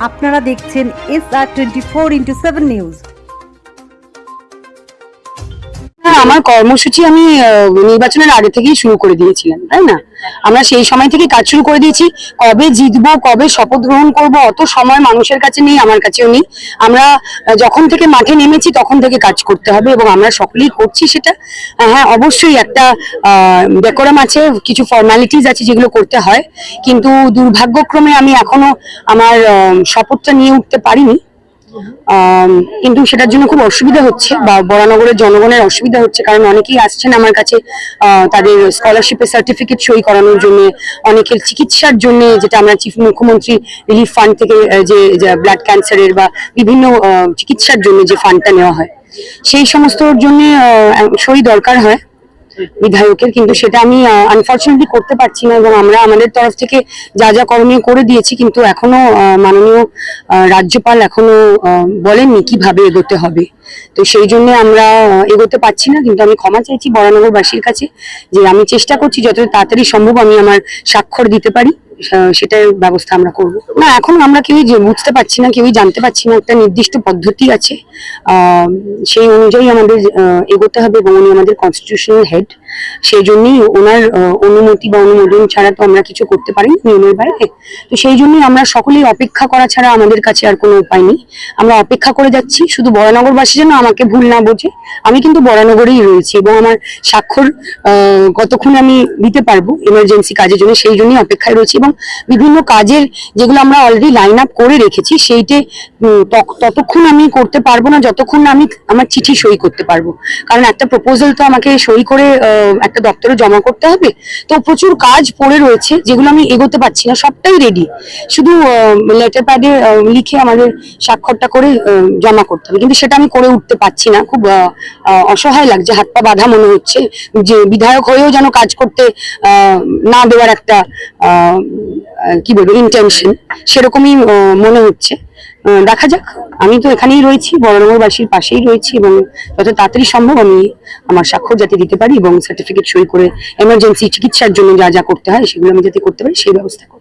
আপনারা দেখছেন SR24x7 news. আমার কর্মসূচি আমি নির্বাচনের আগে থেকেই শুরু করে দিয়েছিলাম, তাই না? আমরা সেই সময় থেকে কাজ শুরু করে দিয়েছি। কবে জিতবো, কবে শপথ গ্রহণ করব, অত সময় মানুষের কাছে নেই, আমার কাছেও নেই। আমরা যখন থেকে মাঠে নেমেছি তখন থেকে কাজ করতে হবে এবং আমরা সকলেই করছি সেটা। হ্যাঁ, অবশ্যই একটা ডেকোরাম আছে, কিছু ফর্মালিটিস আছে যেগুলো করতে হয়, কিন্তু দুর্ভাগ্যক্রমে আমি এখনো আমার শপথটা নিয়ে উঠতে পারিনি। কিন্তু সেটার জন্য খুব অসুবিধা হচ্ছে, বা বরানগরের জনগণের অসুবিধা হচ্ছে, কারণ অনেকেই আসছেন আমার কাছে তাদের স্কলারশিপের সার্টিফিকেট সই করানোর জন্য, অনেকের চিকিৎসার জন্য, যেটা আমরা চিফ মুখ্যমন্ত্রী রিলিফ ফান্ড থেকে যে ব্লাড ক্যান্সারের বা বিভিন্ন চিকিৎসার জন্য যে ফান্ডটা নেওয়া হয়, সেই সমস্তর জন্য সই দরকার হয় বিধায়কের, কিন্তু সেটা আমি আনফরচুনেটলি করতে পারছি না। এবং আমরা আমাদের তরফ থেকে যা যা করণীয় করে দিয়েছি, কিন্তু এখনো মাননীয় রাজ্যপাল এখনো বলেননি কিভাবে এগোতে হবে। তো সেই জন্য আমরা এগোতে পারছি না, কিন্তু আমি ক্ষমা চাইছি বরানগরবাসীর কাছে, যে আমি চেষ্টা করছি যত তাড়াতাড়ি সম্ভব আমি আমার স্বাক্ষর দিতে পারি, সেটার ব্যবস্থা আমরা করব। না, এখন আমরা কেউই বুঝতে পারছি না, কেউই জানতে পারছি না। একটা নির্দিষ্ট পদ্ধতি আছে, সেই অনুযায়ী আমাদের এগোতে হবে, এবং উনি আমাদের কনস্টিটিউশনাল হেড, সেই জন্যই ওনার অনুমতি বা অনুমোদন ছাড়া তো আমরা কিছু করতে পারি না নিয়মের বাইরে। তো সেই জন্যই আমরা সকলেই অপেক্ষা করা ছাড়া আমাদের কাছে আর কোনো উপায় নেই। আমরা অপেক্ষা করে যাচ্ছি, শুধু বরানগরবাসী যেন আমাকে ভুল না বোঝে, আমি কিন্তু বরানগরেই রয়েছি এবং আমার স্বাক্ষর কতক্ষণ আমি দিতে পারবো এমার্জেন্সি কাজের জন্য, সেই জন্যই অপেক্ষায় রয়েছি। এবং বিভিন্ন কাজের যেগুলো আমরা অলরেডি লাইন আপ করে রেখেছি, সেইটে ততক্ষণ আমি করতে পারবো না যতক্ষণ না আমি আমার চিঠি সই করতে পারবো, কারণ একটা প্রপোজাল তো আমাকে সই করে একটা দপ্তরে জমা করতে হবে। তো প্রচুর কাজ পড়ে রয়েছে যেগুলো আমি এগোতে পারছি না, সবটাই রেডি, শুধু লেটার প্যাডে লিখে আমাদের স্বাক্ষরটা করে জমা করতে হবে, কিন্তু সেটা আমি করে উঠতে পারছি না। খুব অসহায় লাগছে, হাত পা বাঁধা মনে হচ্ছে, যে বিধায়ক হয়েও যেন কাজ করতে না দেওয়ার একটা কি বলবো ইন্টেনশন, সেরকমই মনে হচ্ছে। দেখা যাক, আমি তো এখানেই রয়েছি, বরানগরবাসীর পাশেই রয়েছি, এবং যত তাড়াতাড়ি সম্ভব আমি আমার স্বাক্ষর যাতে দিতে পারি এবং সার্টিফিকেট সই করে এমার্জেন্সি চিকিৎসার জন্য যা যা করতে হয় সেগুলো আমি যাতে করতে পারি সেই ব্যবস্থা করব।